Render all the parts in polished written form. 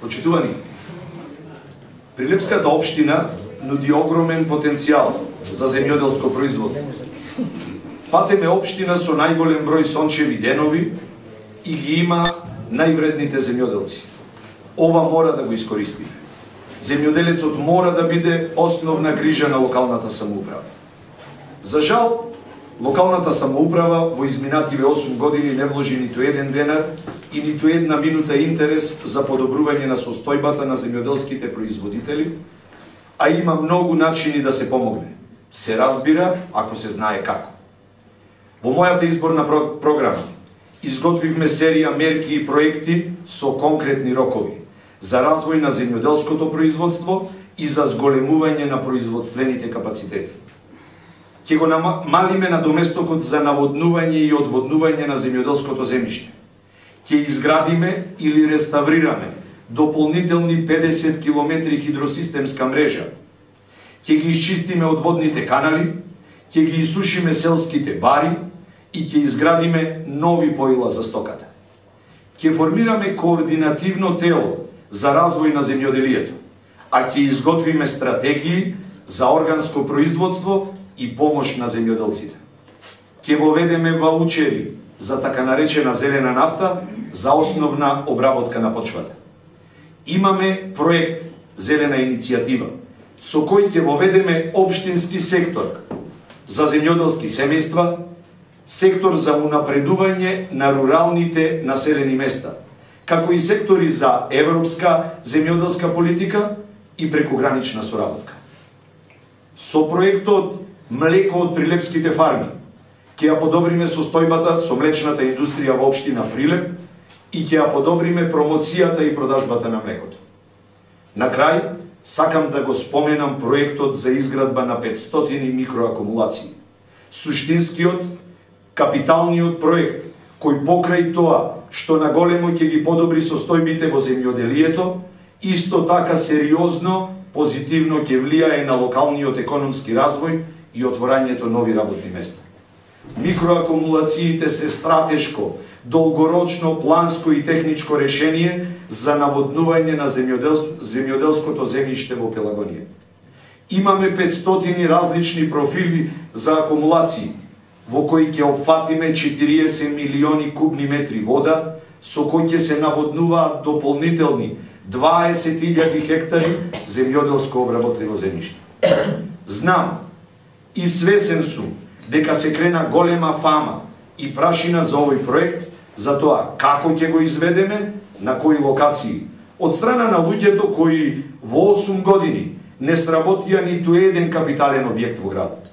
Почитувани, Прилепската општина нуди огромен потенцијал за земјоделско производство. Патем е општина со најголем број сончеви денови и ги има највредните земјоделци. Ова мора да го искористиме. Земјоделецот мора да биде основна грижа на локалната самоуправа. За жал, локалната самоуправа во изминативе 8 години не вложи ниту еден денар и ниту една минута интерес за подобрување на состојбата на земјоделските производители, а има многу начини да се помогне. Се разбира ако се знае како. Во мојата изборна програма изготвивме серија мерки и проекти со конкретни рокови за развој на земјоделското производство и за зголемување на производствените капацитети. Ќе го намалиме надоместокот за наводнување и одводнување на земјоделското земјиште. Ќе изградиме или реставрираме дополнителни 50 км хидросистемска мрежа. Ќе ги исчистиме одводните канали, ќе ги исушиме селските бари и ќе изградиме нови поила за стоката. Ќе формираме координативно тело за развој на земјоделието, а ќе изготвиме стратегии за органско производство и помош на земјоделците. Ќе воведеме ваучери за така наречена зелена нафта за основна обработка на почвата. Имаме проект Зелена иницијатива, со кој ќе воведеме општински сектор за земјоделски семејства, сектор за унапредување на руралните населени места, како и сектори за европска земјоделска политика и прекогранична соработка. Со проектот Млеко од прилепските фарми ќе ја подобриме состојбата со млечната индустрија во општина Прилеп и ќе ја подобриме промоцијата и продажбата на млекото. На крај, сакам да го споменам проектот за изградба на 500 микроакумулации. Суштинскиот, капиталниот проект, кој покрај тоа што на големо ќе ги подобри состојбите во земјоделието, исто така сериозно, позитивно ќе влијае на локалниот економски развој и отворањето нови работни места. Микроакумулациите се стратешко, долгорочно, планско и техничко решение за наводнување на земјоделското земјиште во Пелагонија. Имаме 500 различни профили за акумулации, во кои ќе опфатиме 40 милиони кубни метри вода, со кои ќе се наводнуваат дополнителни 20.000 хектари земјоделско обработливо земјиште. Знам и свесен сум дека се крена голема фама и прашина за овој проект, за тоа како ќе го изведеме, на кои локации, од страна на луѓето кои во 8 години не сработија ниту еден капитален објект во градот.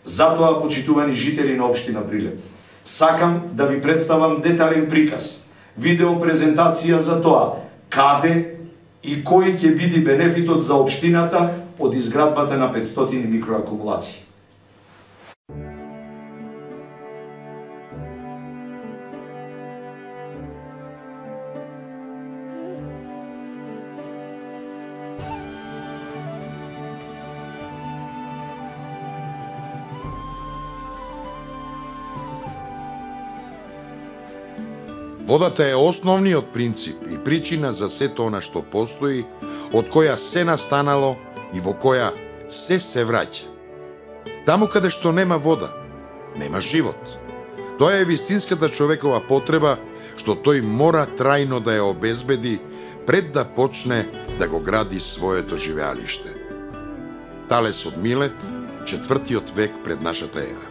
Затоа, почитувани жители на општина Прилеп, сакам да ви представам детален приказ, видеопрезентација за тоа каде и кој ќе биде бенефитот за општината од изградбата на 500 микроакумулации. Водата е основниот принцип и причина за сето она што постои, од која се настанало и во која се враќа. Таму каде што нема вода, нема живот. Тоа е вистинската човекова потреба што тој мора трајно да ја обезбеди пред да почне да го гради своето живеалиште. Талес од Милет, 4. век пред нашата ера.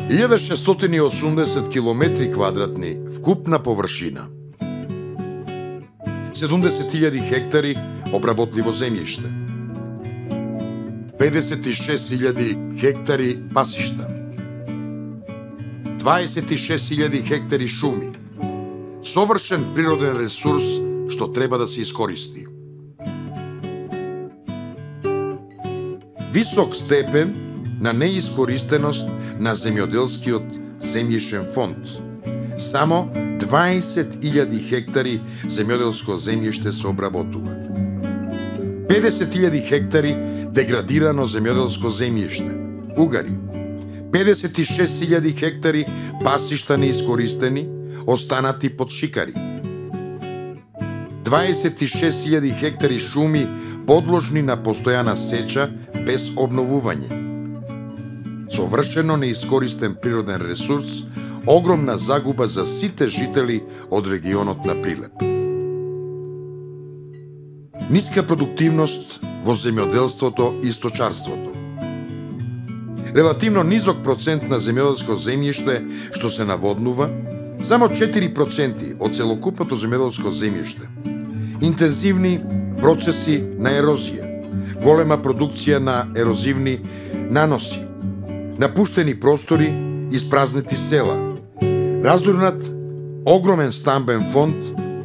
1680 километри квадратни вкупна површина. 70.000 хектари обработливо земјиште. 56.000 хектари пасишта. 26.000 хектари шуми. Совршен природен ресурс што треба да се искористи. Висок степен на неискористеност на земјоделскиот земјишен фонд. Само 20.000 хектари земјоделско земјиште се обработува. 50.000 хектари деградирано земјоделско земјиште, угари. 56.000 хектари пасишта неискористени, останати под шикари. 26.000 хектари шуми подложни на постојана сеча без обновување. Совршено неискористен природен ресурс, огромна загуба за сите жители од регионот на Прилеп. Ниска продуктивност во земјоделството и сточарството. Релативно низок процент на земјоделско земјиште што се наводнува, само 4% од целокупното земјоделско земјиште. Интензивни процеси на ерозија, голема продукција на ерозивни наноси, напуштени простори, испразнети села, разурнат огромен стамбен фонд,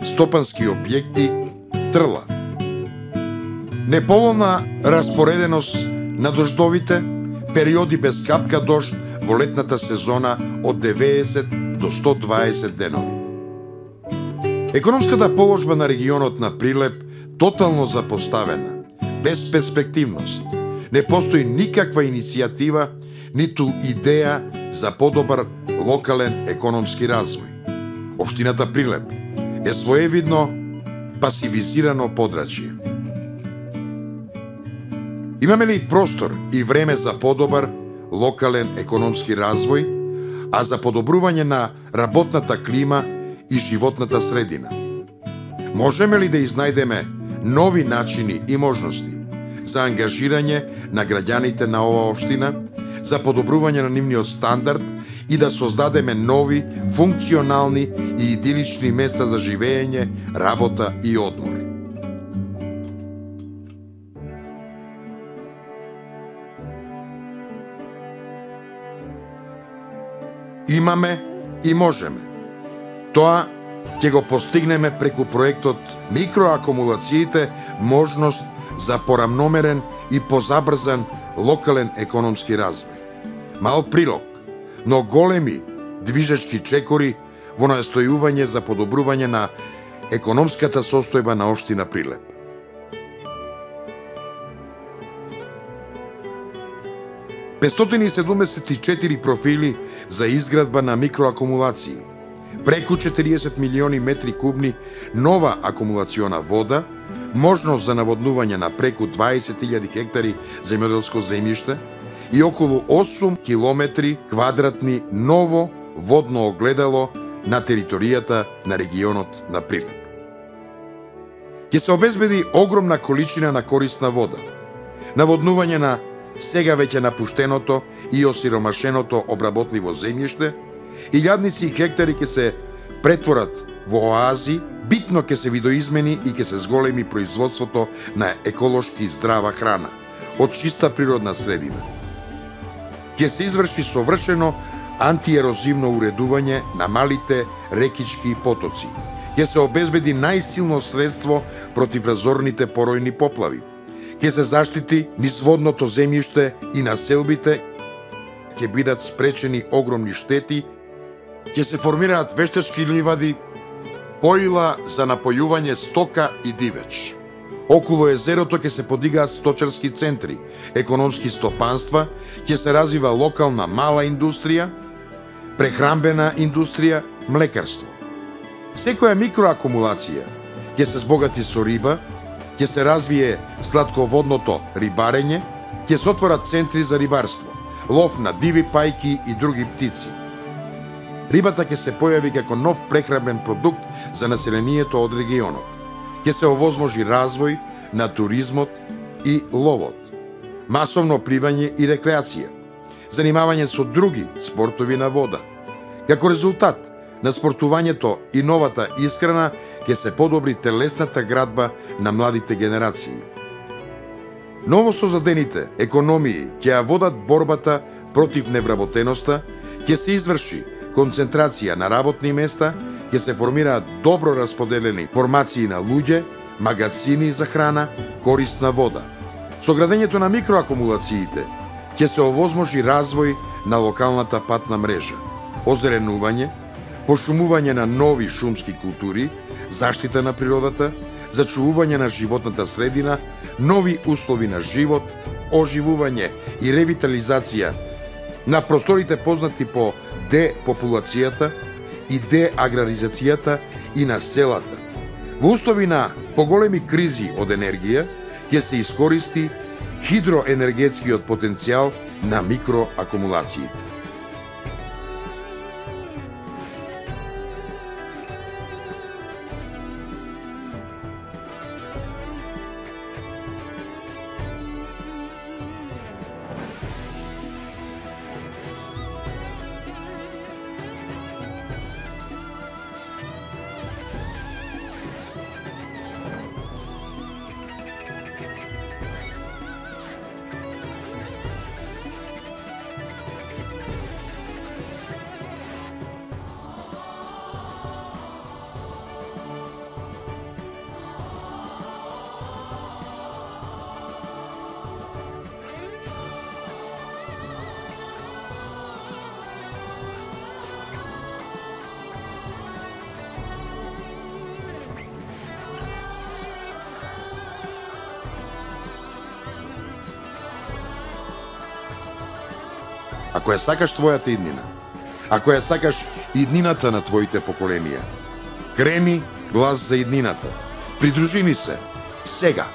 стопански објекти, трла. Неповолна распореденост на дождовите, периоди без капка дожд во летната сезона од 90 до 120 денови. Економската положба на регионот на Прилеп тотално запоставена, без перспективност. Не постои никаква иницијатива, ниту идеја за подобар локален економски развој. Општината Прилеп е своевидно пасивизирано подрачје. Имаме ли простор и време за подобар локален економски развој, а за подобрување на работната клима и животната средина? Можеме ли да изнајдеме нови начини и можности за ангажирање на граѓаните на оваа општина, за подобрување на нивниот стандард и да создадеме нови, функционални и идилични места за живење, работа и одмор? Имаме и можеме. Тоа ќе го постигнеме преку проектот Микроакумулациите, можност за порамномерен и позабрзан локален економски развој. Мал прилог, но големи движечки чекори во настојување за подобрување на економската состојба на општина Прилеп. ...574 профили за изградба на микроакумулации, преку 40 милиони метри кубни нова акумулациона вода, можност за наводнување на преку 20.000 хектари земјоделско земјиште и околу 8 километри квадратни ново водно огледало на територијата на регионот на Прилеп. Ќе се обезбеди огромна количина на корисна вода, наводнување на сега веќе напуштеното и осиромашеното обработливо земјиште, илјадници хектари ќе се претворат во оази, битно ќе се видоизмени и ќе се зголеми производството на еколошки здрава храна од чиста природна средина. Ќе се изврши совршено антиерозивно уредување на малите рекички и потоци. Ќе се обезбеди најсилно средство против разорните поројни поплави. Ќе се заштити низводното земјиште и населбите, ќе бидат спречени огромни штети, ќе се формираат вештачки ливади, поила за напојување стока и дивеч. Околу езерото ќе се подигаат сточарски центри, економски стопанства, ќе се развива локална мала индустрија, прехранбена индустрија, млекарство. Секоја микроакумулација ќе се збогати со риба, ќе се развие сладководното рибарење, ќе се отворат центри за рибарство, лов на диви пајки и други птици. Рибата ќе се појави како нов прехранбен продукт за населението од регионот. Ќе се овозможи развој на туризмот и ловот, масовно пливање и рекреација, занимавање со други спортови на вода. Како резултат на спортувањето и новата исхрана ќе се подобри телесната градба на младите генерации. Новосоздадените економии ќе ја водат борбата против невработеноста, ќе се изврши концентрација на работни места, ќе се формираат добро расподелени формации на луѓе, магазини за храна, корисна вода. Со градењето на микроакумулациите ќе се овозможи развој на локалната патна мрежа, озеленување, пошумување на нови шумски култури, заштита на природата, зачувување на животната средина, нови услови на живот, оживување и ревитализација на просторите познати по депопулацијата и деаграризацијата и на селата. Во услови на поголеми кризи од енергија, ќе се искористи хидроенергетскиот потенцијал на микроакумулациите. Ако ја сакаш твојата иднина, ако ја сакаш иднината на твоите поколенија, крени глас за иднината. Придружи ни се сега.